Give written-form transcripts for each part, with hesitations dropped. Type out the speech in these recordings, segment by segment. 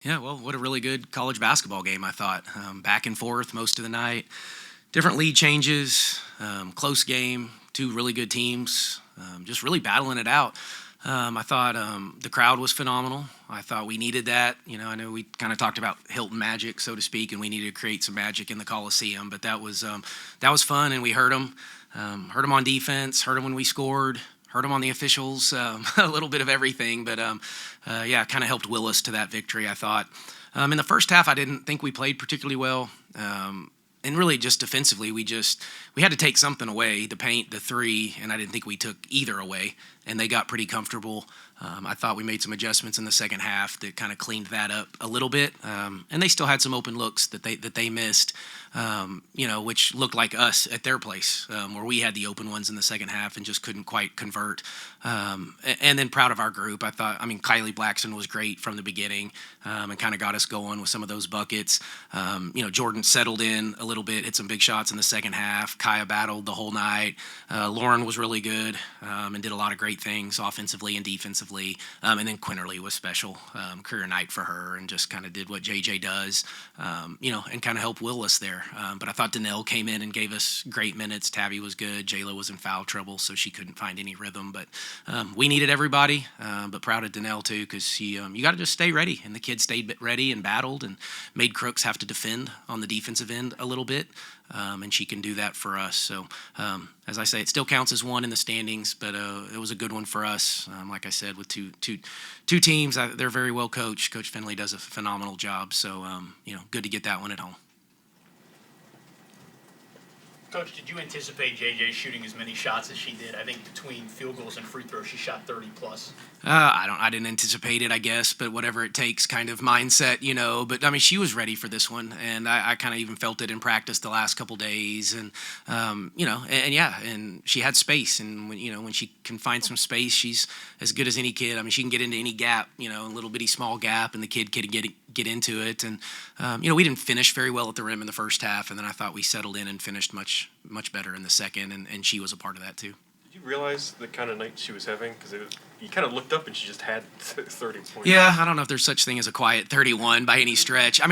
Yeah, well, what a really good college basketball game, I thought. Back and forth most of the night, different lead changes, close game, two really good teams, just really battling it out. I thought the crowd was phenomenal. I thought we needed that. I know we kind of talked about Hilton magic, so to speak, and we needed to create some magic in the Coliseum. But that was fun, and we heard them on defense, heard them when we scored, heard them on the officials, a little bit of everything. But yeah, kind of helped will us to that victory, I thought. In the first half, I didn't think we played particularly well. And really just defensively, we had to take something away, the paint, the three, and I didn't think we took either away, and they got pretty comfortable. I thought we made some adjustments in the second half that kind of cleaned that up a little bit, and they still had some open looks that they missed, which looked like us at their place, where we had the open ones in the second half and just couldn't quite convert. And then proud of our group. Kylie Blackson was great from the beginning, and kind of got us going with some of those buckets. Jordan settled in a little bit, hit some big shots in the second half. Kaya battled the whole night. Lauren was really good, and did a lot of great things offensively and defensively. And then Quinterly was special, career night for her, and just kind of did what JJ does, and kind of helped will us there. But I thought Danelle came in and gave us great minutes. Tabby was good. Jayla was in foul trouble, so she couldn't find any rhythm. But we needed everybody, but proud of Danelle too, because you got to just stay ready. And the kid stayed ready and battled and made Crooks have to defend on the defensive end a little bit. And she can do that for us. So, as I say, it still counts as one in the standings, but it was a good one for us. Like I said, with two teams, they're very well coached. Coach Finley does a phenomenal job. So, good to get that one at home. Coach, did you anticipate JJ shooting as many shots as she did? I think between field goals and free throws, she shot 30 plus. I didn't anticipate it, I guess, but whatever it takes kind of mindset, But she was ready for this one, and I kind of even felt it in practice the last couple days, and and she had space, and when she can find some space, she's as good as any kid. She can get into any gap, a little bitty small gap, and the kid can get into it, and we didn't finish very well at the rim in the first half, and then I thought we settled in and finished much better in the second, and she was a part of that too. Did you realize the kind of night she was having? Because you kind of looked up and she just had 30 points. Yeah, I don't know if there's such thing as a quiet 31 by any stretch. I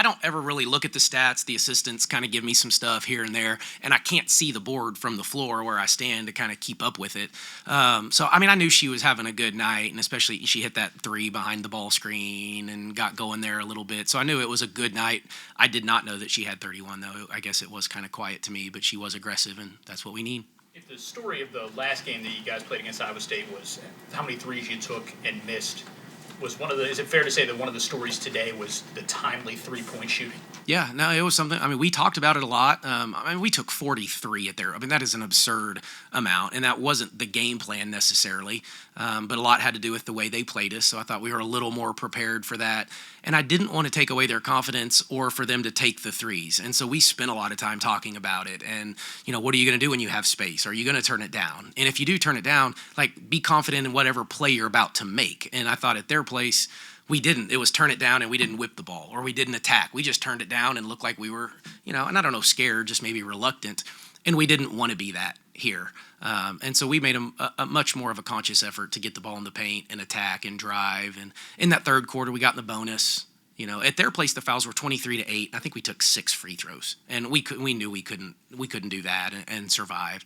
don't ever really look at the stats. The assistants kind of give me some stuff here and there, and I can't see the board from the floor where I stand to kind of keep up with it. I knew she was having a good night, and especially she hit that three behind the ball screen and got going there a little bit. So I knew it was a good night. I did not know that she had 31, though. I guess it was kind of quiet to me, but she was aggressive, and that's what we need. If the story of the last game that you guys played against Iowa State was how many threes you took and missed, is it fair to say that one of the stories today was the timely three-point shooting? Yeah, no, it was something. We talked about it a lot. We took 43 at there. That is an absurd amount, and that wasn't the game plan necessarily, but a lot had to do with the way they played us, so I thought we were a little more prepared for that, and I didn't want to take away their confidence or for them to take the threes, and so we spent a lot of time talking about it, and, what are you going to do when you have space? Are you going to turn it down? And if you do turn it down, be confident in whatever play you're about to make, and I thought at their place, we didn't. It was turn it down and we didn't whip the ball, or we didn't attack. We just turned it down and looked like we were, and I don't know, scared, just maybe reluctant. And we didn't want to be that here. And so we made a much more of a conscious effort to get the ball in the paint and attack and drive. And in that third quarter, we got in the bonus. At their place, the fouls were 23-8. I think we took 6 free throws, and we knew we couldn't do that and survive.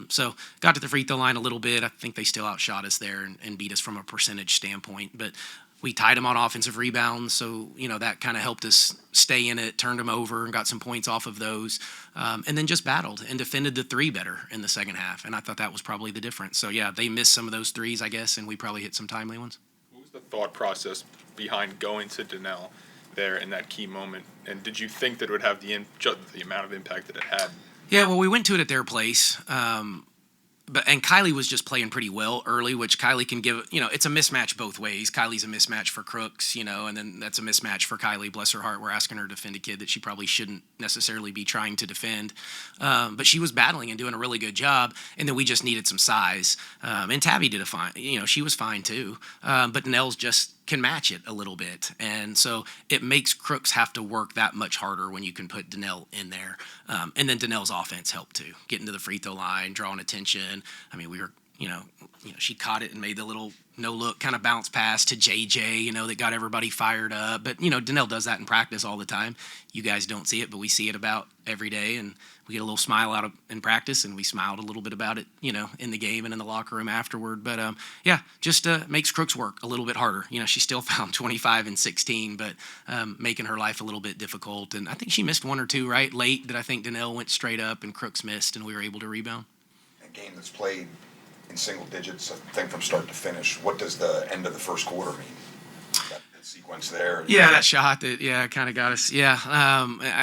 So got to the free throw line a little bit. I think they still outshot us there and beat us from a percentage standpoint, but we tied them on offensive rebounds, so that kind of helped us stay in it, turned them over, and got some points off of those, and then just battled and defended the three better in the second half, and I thought that was probably the difference. So yeah, they missed some of those threes, I guess, and we probably hit some timely ones. What was the thought process behind going to Danelle there in that key moment, and did you think that it would have the amount of impact that it had? Yeah, well, we went to it at their place. And Kylie was just playing pretty well early, which Kylie can give, it's a mismatch both ways. Kylie's a mismatch for Crooks, and then that's a mismatch for Kylie. Bless her heart, we're asking her to defend a kid that she probably shouldn't necessarily be trying to defend. But she was battling and doing a really good job, and then we just needed some size. And Tabby did a fine, she was fine too. But Nels just can match it a little bit. And so it makes Crooks have to work that much harder when you can put Danelle in there. And then Danelle's offense helped too, getting to the free throw line, drawing attention. We were, she caught it and made the little no-look kind of bounce pass to JJ, that got everybody fired up. But, Danelle does that in practice all the time. You guys don't see it, but we see it about every day. And we get a little smile out of in practice, and we smiled a little bit about it, in the game and in the locker room afterward. But, just makes Crooks work a little bit harder. She still found 25 and 16, but making her life a little bit difficult. And I think she missed one or two, right, late that I think Danelle went straight up and Crooks missed, and we were able to rebound. A game that's played in single digits, I think, from start to finish. What does the end of the first quarter mean? That sequence there. Yeah, that shot that kind of got us. Yeah,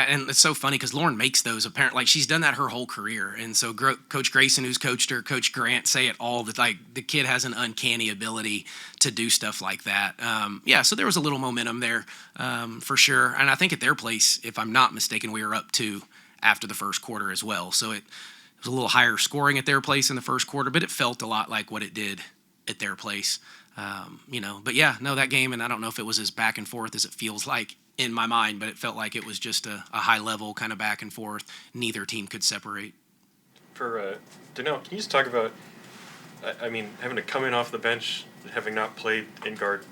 and it's so funny because Lauren makes those apparent. Like, she's done that her whole career, and so Coach Grayson, who's coached her, Coach Grant say it all. That like the kid has an uncanny ability to do stuff like that. So there was a little momentum there for sure, and I think at their place, if I'm not mistaken, we were up 2 after the first quarter as well. So it was a little higher scoring at their place in the first quarter, but it felt a lot like what it did at their place. But that game, and I don't know if it was as back and forth as it feels like in my mind, but it felt like it was just a high level kind of back and forth. Neither team could separate. For Danelle, can you just talk about, having to come in off the bench, having not played in guard,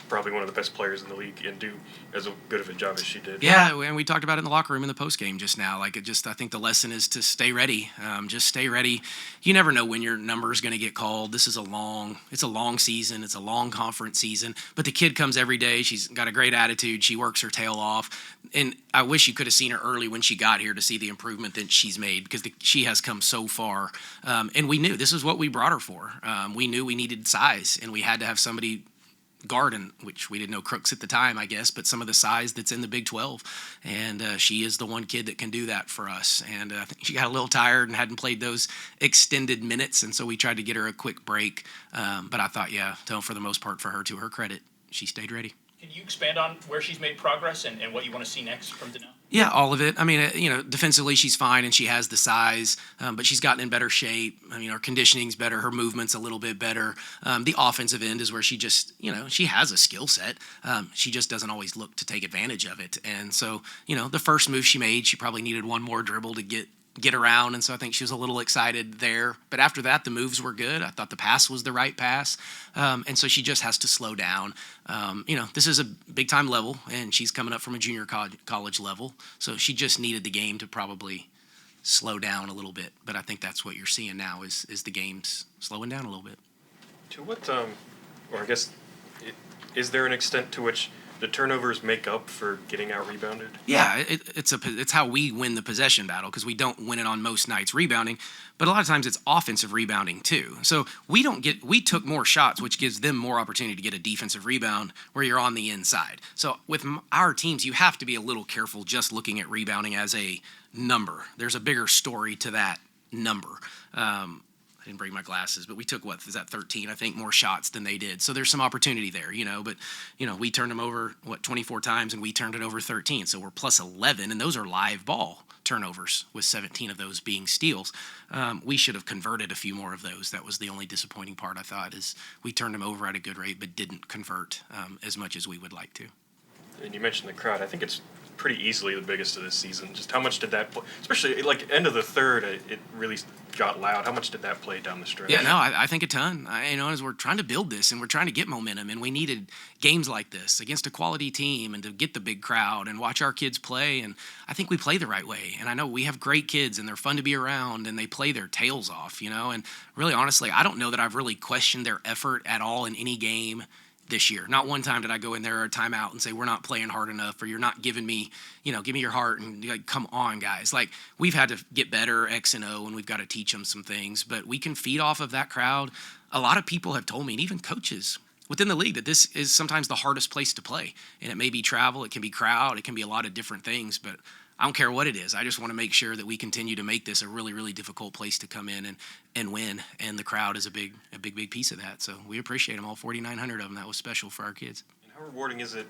probably one of the best players in the league, and do as good of a job as she did. Yeah, and we talked about it in the locker room in the post game just now. Like, I think the lesson is to stay ready. Just stay ready. You never know when your number is going to get called. It's a long season. It's a long conference season. But the kid comes every day. She's got a great attitude. She works her tail off. And I wish you could have seen her early when she got here to see the improvement that she's made, because she has come so far. And we knew this is what we brought her for. We knew we needed size, and we had to have somebody guard, which we didn't know Crooks at the time, I guess, but some of the size that's in the Big 12. And she is the one kid that can do that for us. And I think she got a little tired and hadn't played those extended minutes, and so we tried to get her a quick break. But I thought, for the most part, for her, to her credit, she stayed ready. Can you expand on where she's made progress and what you want to see next from Danelle? Yeah, all of it. Defensively she's fine and she has the size, but she's gotten in better shape. Her conditioning's better, her movement's a little bit better. The offensive end is where she just, she has a skill set. She just doesn't always look to take advantage of it. And so, the first move she made, she probably needed one more dribble to get around, and so I think she was a little excited there. But after that, the moves were good. I thought the pass was the right pass, and so she just has to slow down. This is a big-time level, and she's coming up from a junior college level, so she just needed the game to probably slow down a little bit. But I think that's what you're seeing now is the game's slowing down a little bit. To what, is there an extent to which the turnovers make up for getting out rebounded? Yeah, it's how we win the possession battle, because we don't win it on most nights rebounding, but a lot of times it's offensive rebounding too. So we took more shots, which gives them more opportunity to get a defensive rebound where you're on the inside. So with our teams, you have to be a little careful just looking at rebounding as a number. There's a bigger story to that number. I didn't bring my glasses, but we took, 13, I think, more shots than they did. So there's some opportunity there, but, we turned them over, 24 times, and we turned it over 13. So we're plus 11, and those are live ball turnovers, with 17 of those being steals. We should have converted a few more of those. That was the only disappointing part, I thought, is we turned them over at a good rate, but didn't convert as much as we would like to. And you mentioned the crowd. I think it's pretty easily the biggest of this season. Just how much did that play, especially like end of the third, it really got loud. How much did that play down the stretch? Yeah, no, I think a ton. As we're trying to build this and we're trying to get momentum, and we needed games like this against a quality team and to get the big crowd and watch our kids play. And I think we play the right way. And I know we have great kids and they're fun to be around and they play their tails off, and really honestly, I don't know that I've really questioned their effort at all in any game this year. Not one time did I go in there or a timeout and say, we're not playing hard enough, or you're not giving me, give me your heart, and like, come on, guys. Like, we've had to get better X and O, and we've got to teach them some things, but we can feed off of that crowd. A lot of people have told me, and even coaches within the league, that this is sometimes the hardest place to play. And it may be travel, it can be crowd, it can be a lot of different things, but I don't care what it is. I just want to make sure that we continue to make this a really, really difficult place to come in and win. And the crowd is a big piece of that. So we appreciate them, all 4,900 of them. That was special for our kids. And how rewarding is it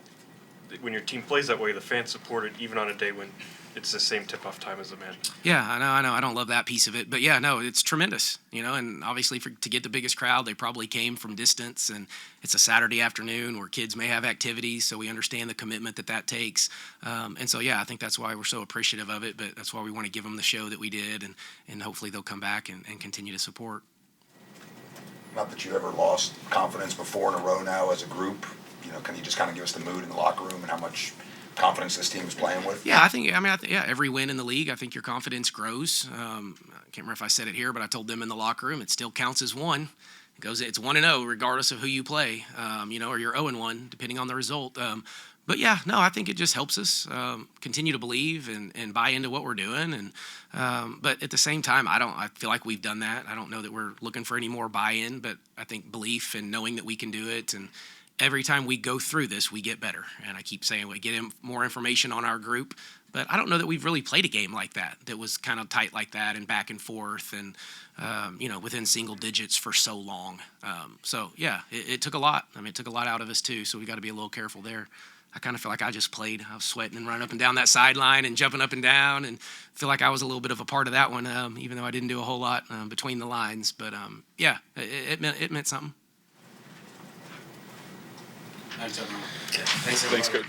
when your team plays that way, the fans support it, even on a day when it's the same tip-off time as the men? Yeah, I know. I don't love that piece of it. But, yeah, no, it's tremendous, and obviously to get the biggest crowd, they probably came from distance, and it's a Saturday afternoon where kids may have activities, so we understand the commitment that takes. And so, yeah, I think that's why we're so appreciative of it, but that's why we want to give them the show that we did, and hopefully they'll come back and continue to support. not that you ever lost confidence before in a row now as a group. Can you just kind of give us the mood in the locker room and how much confidence this team is playing with? Yeah, every win in the league, I think your confidence grows. I can't remember if I said it here, but I told them in the locker room, it still counts as one. It's 1-0 regardless of who you play, or you're 0-1 depending on the result. But yeah, no, I think it just helps us continue to believe and buy into what we're doing. And but at the same time, I feel like we've done that. I don't know that we're looking for any more buy-in, but I think belief and knowing that we can do it. And every time we go through this, we get better. And I keep saying we get more information on our group. But I don't know that we've really played a game like that was kind of tight like that and back and forth and, within single digits for so long. So, yeah, it took a lot. It took a lot out of us, too, so we got to be a little careful there. I kind of feel like I just played. I was sweating and running up and down that sideline and jumping up and down and feel like I was a little bit of a part of that one, even though I didn't do a whole lot between the lines. But, yeah, it meant something. Thanks, Coach.